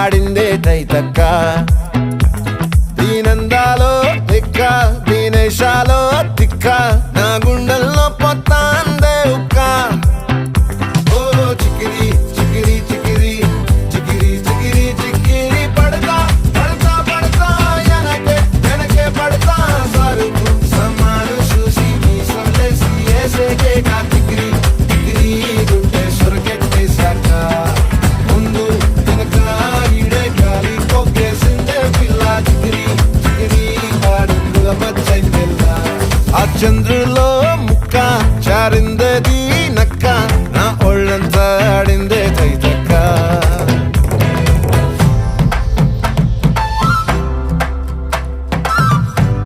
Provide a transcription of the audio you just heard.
ఆడిందే తైతక్క దీనందాలో లెక్క దీనేశాలో తిక్క నా గుండెల్లో పొత్తాందే ఉక్క ఓ చికిరి చికిరి చికిరి చికిరి చికిరి చికిరి పడతా పడతా పడతా వెనకే పడతా సరుకు సమాను చూసి మీ సందేశి ఏసేకే కా చికిరి చికిరి గుండె సొరకెట్టేశాక ముందు వెనక ఈడే గాలి కొక్కేసిందే పిల్ల చికిరి చికిరి ఆడుగుల మచ్చై పిల్ల ఆ చంద్రులో